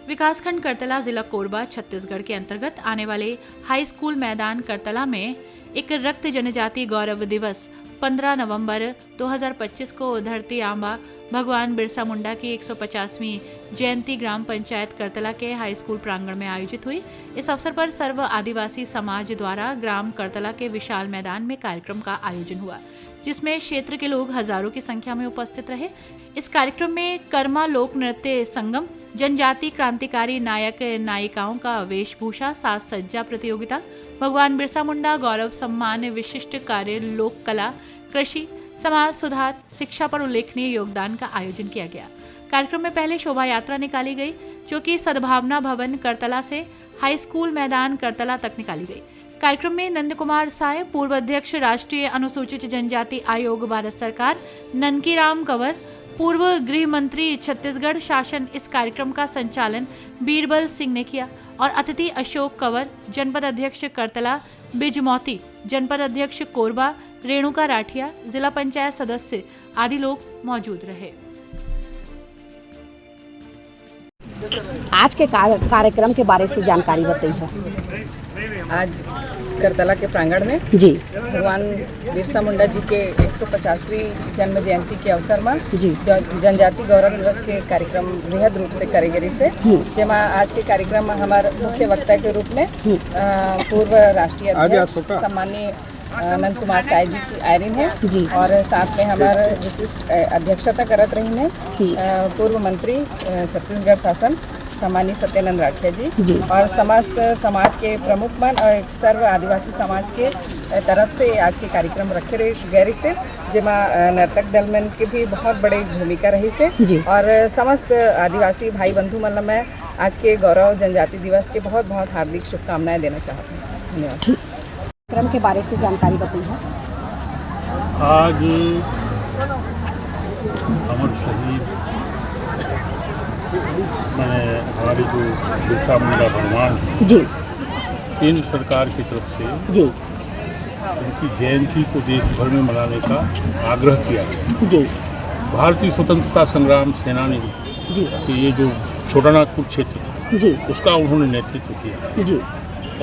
विकासखंड करतला जिला कोरबा छत्तीसगढ़ के अंतर्गत आने वाले हाई स्कूल मैदान करतला में एक रक्त जनजाति गौरव दिवस 15 नवंबर 2025 को धरती आंबा भगवान बिरसा मुंडा की 150वीं जयंती ग्राम पंचायत करतला के हाई स्कूल प्रांगण में आयोजित हुई। इस अवसर पर सर्व आदिवासी समाज द्वारा ग्राम करतला के विशाल मैदान में कार्यक्रम का आयोजन हुआ, जिसमें क्षेत्र के लोग हजारों की संख्या में उपस्थित रहे। इस कार्यक्रम में कर्मा लोक नृत्य संगम, जनजाति क्रांतिकारी नायक नायिकाओं का वेशभूषा, साज सज्जा प्रतियोगिता, भगवान बिरसा मुंडा गौरव सम्मान, विशिष्ट कार्य, लोक कला, कृषि, समाज सुधार, शिक्षा पर उल्लेखनीय योगदान का आयोजन किया गया। कार्यक्रम में पहले शोभा यात्रा निकाली गई, जो कि सद्भावना भवन करतला से हाई स्कूल मैदान करतला तक निकाली गई। कार्यक्रम में नंद कुमार साय, पूर्व अध्यक्ष राष्ट्रीय अनुसूचित जनजाति आयोग भारत सरकार, ननकीराम कंवर, पूर्व गृह मंत्री छत्तीसगढ़ शासन, इस कार्यक्रम का संचालन बीरबल सिंह ने किया और अतिथि अशोक कंवर, जनपद अध्यक्ष करतला बिजमौती, जनपद अध्यक्ष कोरबा रेणुका राठिया, जिला पंचायत सदस्य आदि लोग मौजूद रहे। आज के कार्यक्रम के बारे से जानकारी बताइए। आज करतला के प्रांगण में जी भगवान बिरसा मुंडा जी के 150वीं जन्म जयंती के अवसर में जी जनजाति गौरव दिवस के कार्यक्रम बृहद रूप से करे गए से, जेमा आज के कार्यक्रम में हमारे मुख्य वक्ता के रूप में पूर्व राष्ट्रीय अध्यक्ष सम्माननीय नंद कुमार साय जी की आयरिन है जी, और साथ में हमारे विशिष्ट अध्यक्षता करत रही हैं पूर्व मंत्री छत्तीसगढ़ शासन सम्मानीय सत्यानंद राठिया जी और समस्त समाज के प्रमुख मन और सर्व आदिवासी समाज के तरफ से आज के कार्यक्रम रखे गए से, जेमा नर्तक दल में की भी बहुत बड़ी भूमिका रही से और समस्त आदिवासी भाई बंधु मन मैं आज के गौरव जनजाति दिवस के बहुत बहुत हार्दिक शुभकामनाएं देना चाहती हूँ। धन्यवाद। कार्यक्रम के बारे से जानकारी बताइए। आज अमर शहीद मैंने हमारी जो बिरसा मुंडा भगवान जी केंद्र सरकार की तरफ से जी उनकी जयंती को देश भर में मनाने का आग्रह किया गया। जी भारतीय स्वतंत्रता संग्राम सेनानी जी कि ये जो छोटानागपुर क्षेत्र था जी उसका उन्होंने नेतृत्व किया जी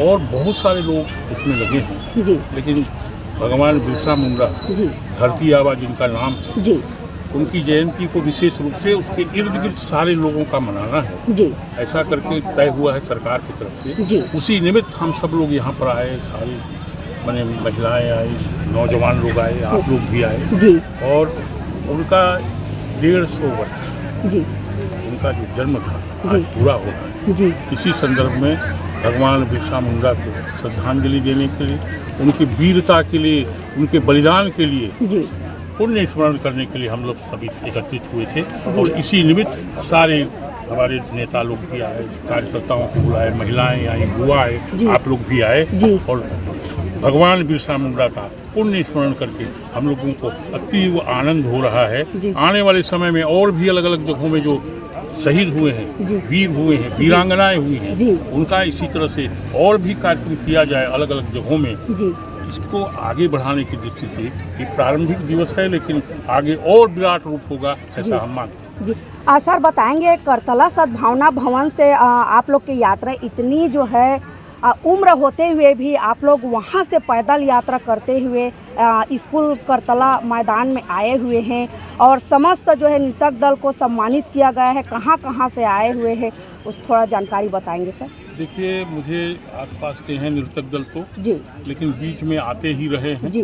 और बहुत सारे लोग उसमें लगे हैं, जी लेकिन भगवान बिरसा मुंडा जी धरती आबा जिनका नाम है, जी उनकी जयंती को विशेष रूप से उसके इर्द गिर्द सारे लोगों का मनाना है, जी ऐसा करके तय हुआ है सरकार की तरफ से। जी उसी निमित्त हम सब लोग यहाँ पर आए, सारी मैंने महिलाएं आई, नौजवान लोग आए, आप लोग भी आए जी और उनका 150 वर्ष जी उनका जो जन्म था जी आज पूरा हो रहा है। जी इसी संदर्भ में भगवान बिरसा मुंडा को श्रद्धांजलि देने के लिए, उनकी वीरता के लिए, उनके बलिदान के लिए, जी पुण्य स्मरण करने के लिए हम लोग सभी एकत्रित हुए थे और इसी निमित्त सारे हमारे नेता लोग भी आए, कार्यकर्ताओं को बुलाए, महिलाएं आई, युवा आए, आप लोग भी आए और भगवान बिरसा मुंडा का पुण्य स्मरण करके हम लोगों को अतीव आनंद हो रहा है। आने वाले समय में और भी अलग अलग जगहों में जो शहीद हुए हैं, वीर हुए हैं, वीरांगनाएं हुई हैं, उनका इसी तरह से और भी कार्यक्रम किया जाए अलग अलग जगहों में। इसको आगे बढ़ाने की दृष्टि से ये प्रारंभिक दिवस है, लेकिन आगे और विराट रूप होगा ऐसा हम मानते हैं। जी सर बताएंगे, करतला सद्भावना भवन से आप लोग की यात्रा इतनी जो है उम्र होते हुए भी आप लोग वहाँ से पैदल यात्रा करते हुए स्कूल करतला मैदान में आए हुए हैं और समस्त जो है नृतक दल को सम्मानित किया गया है। कहाँ कहाँ से आए हुए हैं उस थोड़ा जानकारी बताएंगे सर। देखिए, मुझे आसपास के हैं नृतक दल तो जी, लेकिन बीच में आते ही रहे हैं जी,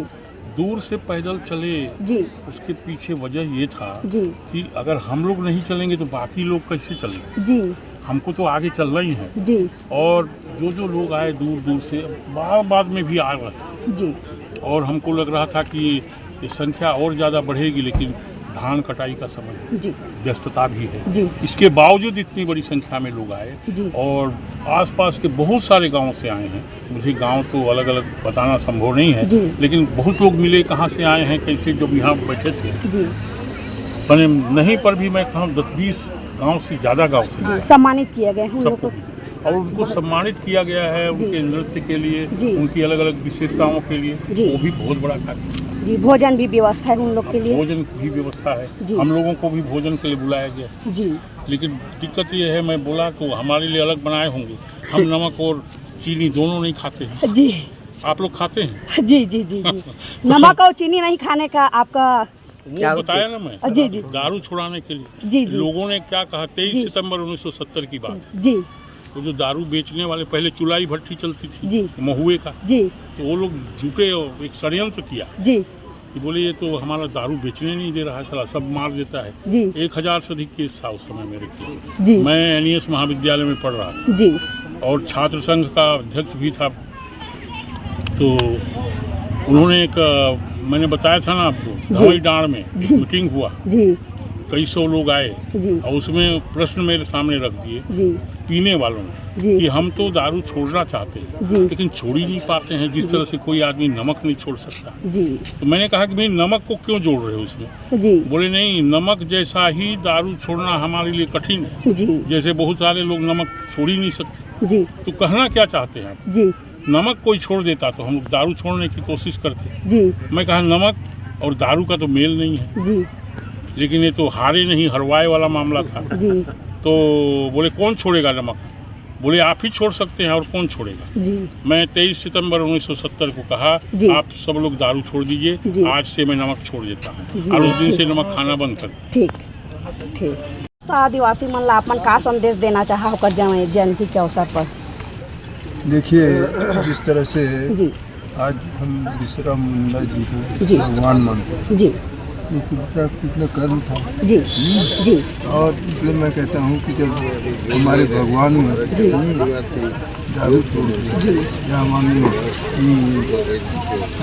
दूर से पैदल चले जी, उसके पीछे वजह ये था जी कि अगर हम लोग नहीं चलेंगे तो बाकी लोग कैसे चलेंगे, जी, हमको तो आगे चलना ही है जी, और जो लोग आए दूर दूर से बाद में भी आ रहे जी, और हमको लग रहा था कि ये संख्या और ज़्यादा बढ़ेगी, लेकिन धान कटाई का समय जी, व्यस्तता भी है जी, इसके बावजूद इतनी बड़ी संख्या में लोग आए जी, और आसपास के बहुत सारे गांवों से आए हैं। मुझे गांव तो अलग अलग बताना संभव नहीं है, लेकिन बहुत लोग मिले, कहाँ से आए हैं कैसे, जब यहाँ बैठे थे जी, मैंने नहीं पर भी मैं कहूँ 10-20 गांव से ज़्यादा गांव से सम्मानित किए गए हैं सबको, और उनको सम्मानित किया गया है उनके नृत्य के लिए, उनकी अलग अलग विशेषताओं के लिए। वो भी बहुत बड़ा कार्य। जी, भोजन भी व्यवस्था है उन लोग के लिए। भोजन की व्यवस्था है, जी। हम लोगों को भी भोजन के लिए बुलाया गया। जी लेकिन दिक्कत ये है, मैं बोला तो हमारे लिए अलग बनाए होंगे, हम नमक और चीनी दोनों नहीं खाते हैं। जी आप लोग खाते हैं? जी जी जी जी नमक और चीनी नहीं खाने का आपका वो बताया ना मैं, जी जी दारू छुड़ाने के लिए जी जी लोगों ने क्या कहा, 23 जी। सितंबर 1970 की बात। जी तो जो दारू बेचने वाले, पहले चुलाई भट्टी चलती थी जी महुए का, जी तो वो लोग जुटे और एक षड्यंत्र किया जी कि बोले ये तो हमारा दारू बेचने नहीं दे रहा है, साला सब मार देता है। जी 1000 से अधिक केस था उस समय मेरे खिलाफ। जी मैं NES महाविद्यालय में पढ़ रहा था जी और छात्र संघ का अध्यक्ष भी था। तो उन्होंने मैंने बताया था ना आपको, दवाई डाँड़ में जी। मीटिंग हुआ, जी कई सौ लोग आए जी और उसमें प्रश्न मेरे सामने रख दिए जी पीने वालों ने जी कि हम तो दारू छोड़ना चाहते हैं जी लेकिन छोड़ ही नहीं पाते हैं, जिस तरह से कोई आदमी नमक नहीं छोड़ सकता। जी तो मैंने कहा कि भाई नमक को क्यों जोड़ रहे हो उसमें? जी बोले नहीं, नमक जैसा ही दारू छोड़ना हमारे लिए कठिन है, जी जैसे बहुत सारे लोग नमक छोड़ ही नहीं सकते। जी तो कहना क्या चाहते हैं आप? जी नमक कोई छोड़ देता तो हम लोग दारू छोड़ने की कोशिश करते। जी मैं कहा नमक और दारू का तो मेल नहीं है, जी लेकिन ये तो हारे नहीं हरवाए वाला मामला था। जी तो बोले कौन छोड़ेगा नमक? बोले आप ही छोड़ सकते हैं, और कौन छोड़ेगा? जी मैं 23 सितंबर 1970 को कहा जी। आप सब लोग दारू छोड़ जी। दीजिए, आज से मैं नमक छोड़ देता जी, हूँ और उस दिन जी। से नमक खाना बंद कर। ठीक ठीक तो आदिवासी मन ला अपन का संदेश देना चाहा होकर जयंती के अवसर पर? देखिए, जिस तरह से जी आज हम विश्राम मुंडा जी को जी। भगवान मानते हैं, जी वो कितना कर्म था। जी जी और इसलिए मैं कहता हूँ कि जब हमारे भगवान ने दारू छोड़ दिया, या मानिए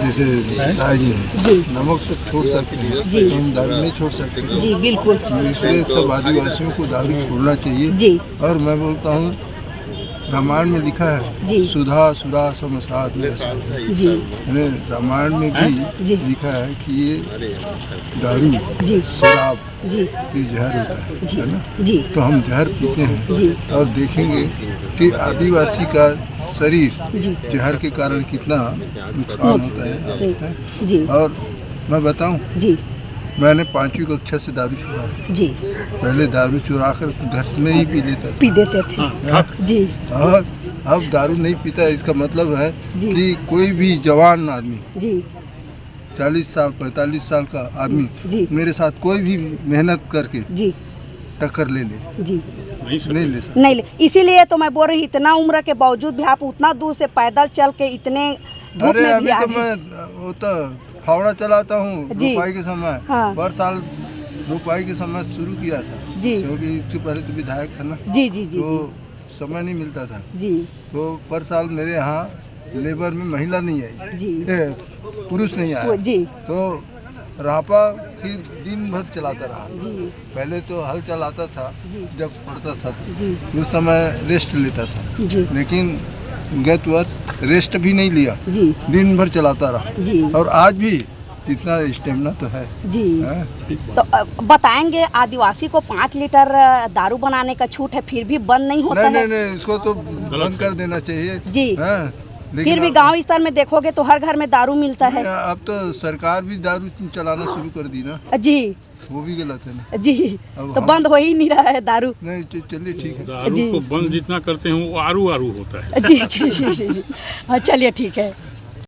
जैसे साई जी हैं, नमक तक छोड़ सकते हैं तो हम दारू नहीं छोड़ सकते। जी बिल्कुल इसलिए सब आदिवासियों को दारू छोड़ना चाहिए। जी और मैं बोलता हूँ, रामायण में लिखा जी। है सुधा सुधा समसाद में जी रामायण में भी जी। लिखा है कि ये दारू जी शराब जी ये जहर होता जी है ना। जी तो हम जहर पीते हैं जी और देखेंगे कि आदिवासी का शरीर जी जहर के कारण कितना नुकसान होता है। जी और मैं बताऊं, जी मैंने 5वीं कक्षा से दारू छुड़ा है। जी पहले दारू चुरा कर घर में ही पी लेता था, पी देते थे। जी और अब दारू नहीं पीता। इसका मतलब है जी। कि कोई भी जवान आदमी, जी 40 साल 45 साल का आदमी जी मेरे साथ कोई भी मेहनत करके जी टक्कर ले ले, जी नहीं ले सकता। नहीं इसीलिए तो मैं बोल रही, इतना उम्र के बावजूद भी आप उतना दूर से पैदल चल के इतने धूप अरे में अभी भी आ तो गए। मैं वो तो फावड़ा चलाता हूँ जी। रुपाई के समय। हाँ। पर साल रुपाई के समय शुरू किया था, जी क्योंकि इससे पहले तो विधायक था ना, जी जी जी तो समय नहीं मिलता था। जी तो पर साल मेरे यहाँ लेबर में महिला नहीं आई, जी पुरुष नहीं आया। जी तो रापा फिर दिन भर चलाता रहा। जी पहले तो हल चलाता था, जी। जब पड़ता था तो जी उस समय रेस्ट लेता था, जी लेकिन गत वर्ष रेस्ट भी नहीं लिया, जी दिन भर चलाता रहा। जी और आज भी इतना स्टेमिना तो है। जी हाँ? तो बताएंगे आदिवासी को 5 लीटर दारू बनाने का छूट है, फिर भी बंद नहीं होता नहीं है। नहीं नहीं, इसको तो बंद कर देना चाहिए। जी। हाँ? फिर भी गांव स्तर में देखोगे तो हर घर में दारू मिलता है। अब तो सरकार भी दारू चलाना शुरू कर दी ना, जी वो भी गलत है ना। जी अब तो हम- बंद हो ही नहीं रहा है दारू। नहीं चलिए ठीक है। दारू जी। को बंद जितना करते हैं वो आरू आरू होता है। जी जी जी जी जी हाँ चलिए ठीक है।